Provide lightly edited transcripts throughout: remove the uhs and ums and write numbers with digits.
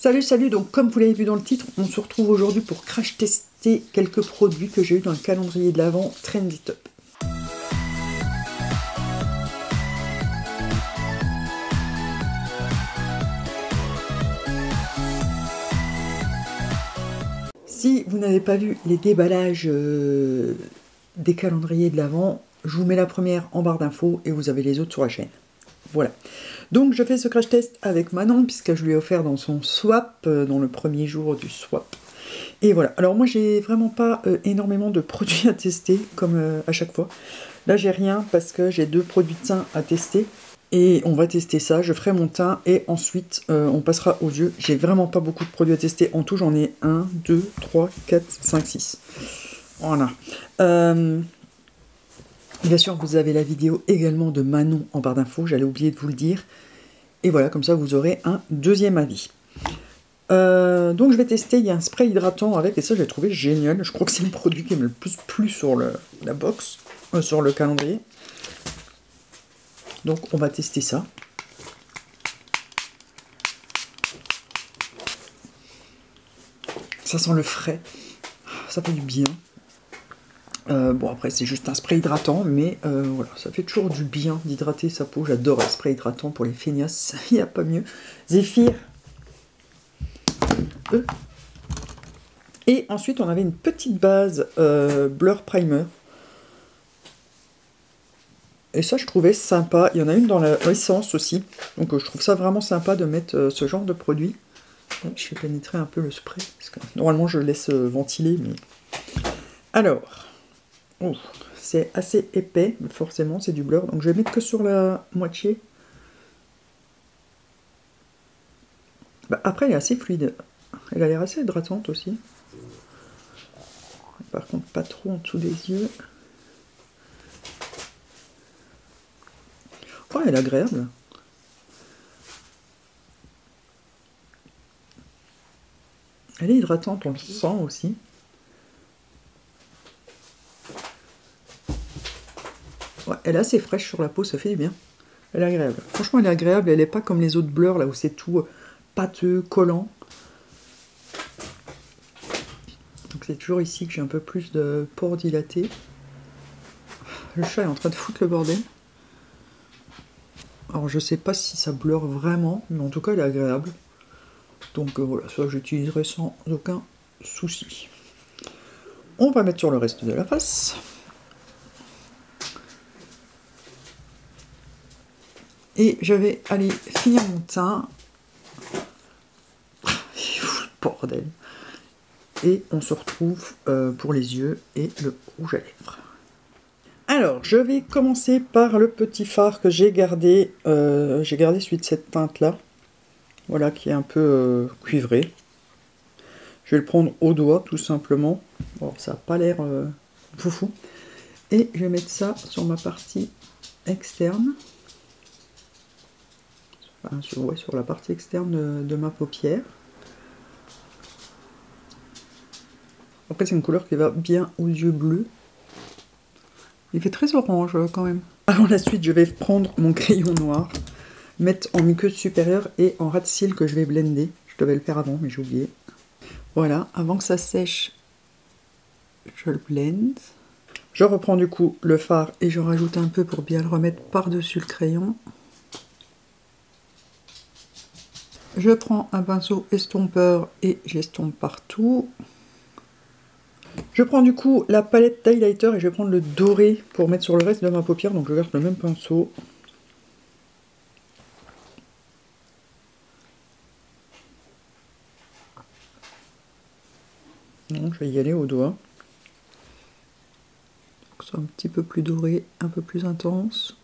Salut, donc comme vous l'avez vu dans le titre, on se retrouve aujourd'hui pour crash tester quelques produits que j'ai eu dans le calendrier de l'Avent Trendy Top. Si vous n'avez pas vu les déballages des calendriers de l'Avent, je vous mets la première en barre d'infos et vous avez les autres sur la chaîne. Voilà. Donc je fais ce crash test avec Manon puisque je lui ai offert dans son swap, dans le premier jour du swap. Et voilà. Alors moi j'ai vraiment pas énormément de produits à tester comme à chaque fois. Là j'ai rien parce que j'ai 2 produits de teint à tester. Et on va tester ça, je ferai mon teint et ensuite on passera aux yeux. J'ai vraiment pas beaucoup de produits à tester. En tout j'en ai 1, 2, 3, 4, 5, 6. Voilà. Bien sûr, vous avez la vidéo également de Manon en barre d'infos, j'allais oublier de vous le dire. Et voilà, comme ça, vous aurez un deuxième avis. Donc, je vais tester, il y a un spray hydratant avec, et ça, j'ai trouvé génial. Je crois que c'est le produit qui me le plus plu sur la box, sur le calendrier. Donc, on va tester ça. Ça sent le frais, ça fait du bien. Bon après c'est juste un spray hydratant, mais voilà, ça fait toujours du bien d'hydrater sa peau. J'adore un spray hydratant pour les feignasses, il n'y a pas mieux. Zéphyr. Et ensuite on avait une petite base Blur Primer. Et ça je trouvais sympa. Il y en a une dans l'essence aussi. Donc je trouve ça vraiment sympa de mettre ce genre de produit. Je vais pénétrer un peu le spray, parce que normalement je le laisse ventiler, mais... Alors... Oh, c'est assez épais, forcément, c'est du blur. Donc je vais mettre que sur la moitié. Bah, après, elle est assez fluide. Elle a l'air assez hydratante aussi. Par contre, pas trop en dessous des yeux. Oh, elle est agréable. Elle est hydratante, on le sent aussi. Ouais, elle est assez fraîche sur la peau, ça fait du bien. Elle est agréable. Franchement, elle est agréable. Elle n'est pas comme les autres blurs, là où c'est tout pâteux, collant. Donc c'est toujours ici que j'ai un peu plus de pores dilatés. Le chat est en train de foutre le bordel. Alors je sais pas si ça blur vraiment, mais en tout cas elle est agréable. Donc voilà, ça j'utiliserai sans aucun souci. On va mettre sur le reste de la face. Et je vais aller finir mon teint. Bordel. Et on se retrouve pour les yeux et le rouge à lèvres. Alors, je vais commencer par le petit fard que j'ai gardé. J'ai gardé celui de cette teinte-là. Voilà, qui est un peu cuivré. Je vais le prendre au doigt, tout simplement. Bon, ça n'a pas l'air foufou. Et je vais mettre ça sur ma partie externe. Enfin, sur la partie externe de ma paupière. Après c'est une couleur qui va bien aux yeux bleus. Il fait très orange quand même. Alors la suite je vais prendre mon crayon noir, mettre en muqueuse supérieure et en ras de cils que je vais blender. Je devais le faire avant mais j'ai oublié. Voilà, avant que ça sèche, je le blende. Je reprends du coup le fard et je rajoute un peu pour bien le remettre par-dessus le crayon. Je prends un pinceau estompeur et j'estompe partout. Je prends du coup la palette d'highlighter et je vais prendre le doré pour mettre sur le reste de ma paupière. Donc je garde le même pinceau. Donc je vais y aller au doigt. Donc c'est un petit peu plus doré, un peu plus intense.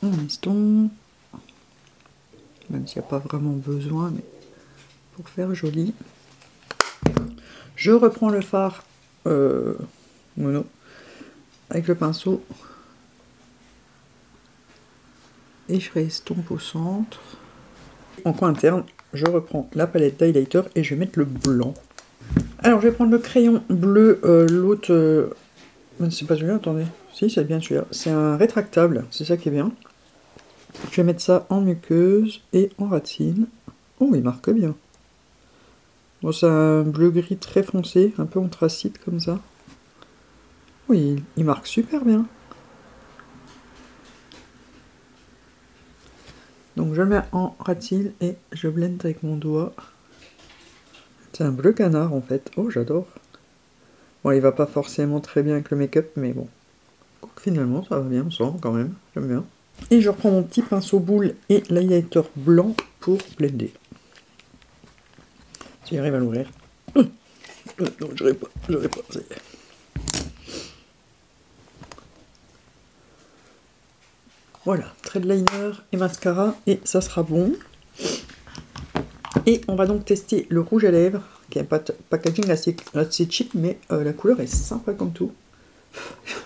On estompe. Même s'il n'y a pas vraiment besoin, mais pour faire joli. Je reprends le fard mono avec le pinceau et je réestompe au centre. En coin interne, je reprends la palette d'highlighter et je vais mettre le blanc. Alors je vais prendre le crayon bleu, l'autre, c'est pas celui-là, attendez, si c'est bien celui-là, c'est un rétractable, c'est ça qui est bien. Je vais mettre ça en muqueuse et en ras de cils. Oh, il marque bien. Bon, c'est un bleu-gris très foncé, un peu anthracite comme ça. Oui, il marque super bien. Donc je le mets en ratil et je blende avec mon doigt. C'est un bleu canard en fait. Oh, j'adore. Bon, il va pas forcément très bien avec le make-up, mais bon. Finalement, ça va bien ensemble quand même. J'aime bien. Et je reprends mon petit pinceau boule et l'highlighter blanc pour blender. Si j'arrive à l'ouvrir. Non, j'aurais pas, ça y est. Voilà, trait de liner et mascara, et ça sera bon. Et on va donc tester le rouge à lèvres, qui a un packaging assez cheap, mais la couleur est sympa comme tout.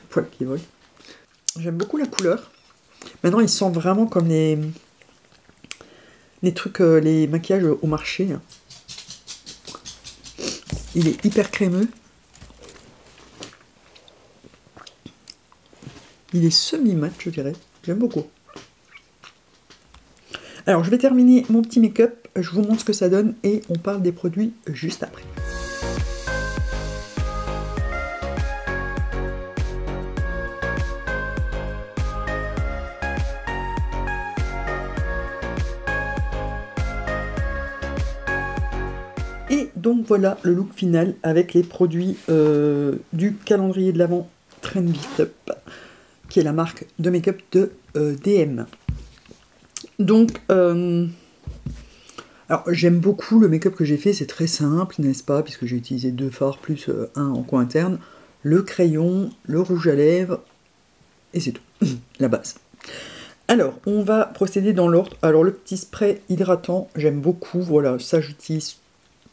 Poil qui vole. J'aime beaucoup la couleur. Maintenant, il sent vraiment comme les trucs, les maquillages au marché. Il est hyper crémeux. Il est semi-mat, je dirais. J'aime beaucoup. Alors, je vais terminer mon petit make-up. Je vous montre ce que ça donne et on parle des produits juste après. Et donc voilà le look final avec les produits du calendrier de l'Avent Trendy Up, qui est la marque de make-up de DM. Donc, alors j'aime beaucoup le make-up que j'ai fait, c'est très simple, n'est-ce pas, puisque j'ai utilisé 2 fards plus un en coin interne, le crayon, le rouge à lèvres, et c'est tout, la base. Alors, on va procéder dans l'ordre. Alors, le petit spray hydratant, j'aime beaucoup, voilà, ça j'utilise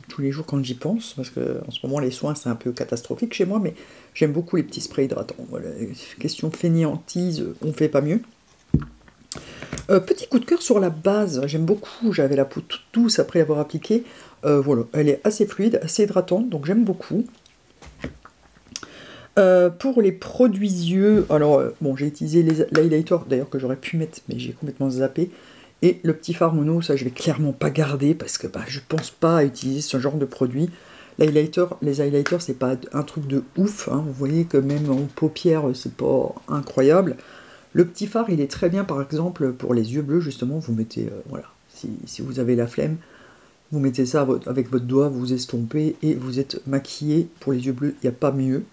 tous les jours quand j'y pense, parce que en ce moment les soins c'est un peu catastrophique chez moi, mais j'aime beaucoup les petits sprays hydratants. Voilà, question fainéantise, on fait pas mieux. Petit coup de cœur sur la base, j'aime beaucoup, j'avais la peau toute douce après l'avoir appliquée. Voilà, elle est assez fluide, assez hydratante, donc j'aime beaucoup. Pour les produits yeux, alors bon, j'ai utilisé l'highlighter d'ailleurs que j'aurais pu mettre, mais j'ai complètement zappé. Et le petit fard mono, ça je vais clairement pas garder parce que je pense pas à utiliser ce genre de produit. L'highlighter, les highlighters, c'est pas un truc de ouf, hein. Vous voyez que même en paupières, c'est pas incroyable. Le petit fard, il est très bien par exemple pour les yeux bleus, justement, vous mettez, voilà, si vous avez la flemme, vous mettez ça avec votre doigt, vous estompez et vous êtes maquillé. Pour les yeux bleus, il n'y a pas mieux.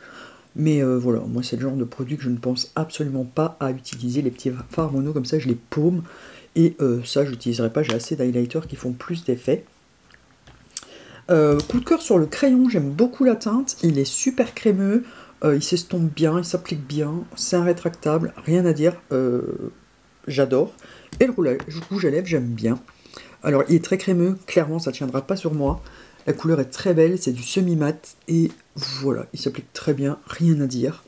Mais voilà, moi c'est le genre de produit que je ne pense absolument pas à utiliser. Les petits fards mono comme ça, je les paume. Et ça, je n'utiliserai pas, j'ai assez d'highlighters qui font plus d'effet. Coup de cœur sur le crayon, j'aime beaucoup la teinte. Il est super crémeux, il s'estompe bien, il s'applique bien. C'est un rétractable, rien à dire, j'adore. Et le rouge à lèvres, j'aime bien. Alors, il est très crémeux, clairement, ça ne tiendra pas sur moi. La couleur est très belle, c'est du semi-mat. Et voilà, il s'applique très bien, rien à dire.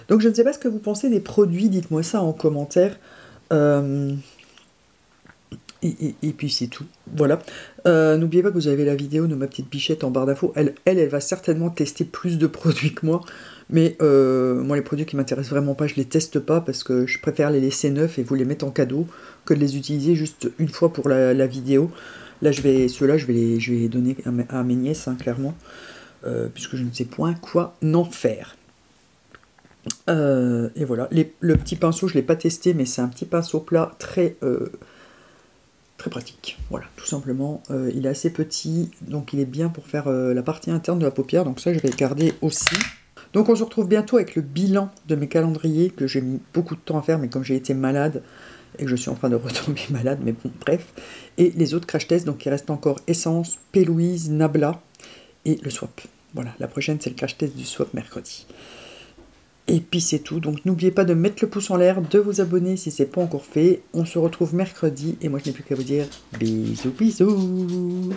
Donc je ne sais pas ce que vous pensez des produits, dites-moi ça en commentaire. Et puis c'est tout, voilà. N'oubliez pas que vous avez la vidéo de ma petite bichette en barre d'infos. Elle va certainement tester plus de produits que moi. Mais moi les produits qui m'intéressent vraiment pas, je les teste pas parce que je préfère les laisser neufs et vous les mettre en cadeau que de les utiliser juste une fois pour la vidéo. Là ceux-là je vais les donner à mes nièces, hein, clairement. Puisque je ne sais point quoi en faire. Et voilà, le petit pinceau, je ne l'ai pas testé, mais c'est un petit pinceau plat très pratique. Voilà, tout simplement. Il est assez petit, donc il est bien pour faire la partie interne de la paupière. Donc ça, je vais le garder aussi. Donc on se retrouve bientôt avec le bilan de mes calendriers, que j'ai mis beaucoup de temps à faire, mais comme j'ai été malade, et que je suis en train de retomber malade, mais bon, bref. Et les autres crash tests, donc il reste encore Essence, P. Louise, Nabla, et le swap. Voilà, la prochaine, c'est le crash test du swap mercredi. Et puis c'est tout, donc n'oubliez pas de mettre le pouce en l'air, de vous abonner si c'est pas encore fait. On se retrouve mercredi et moi je n'ai plus qu'à vous dire bisous bisous.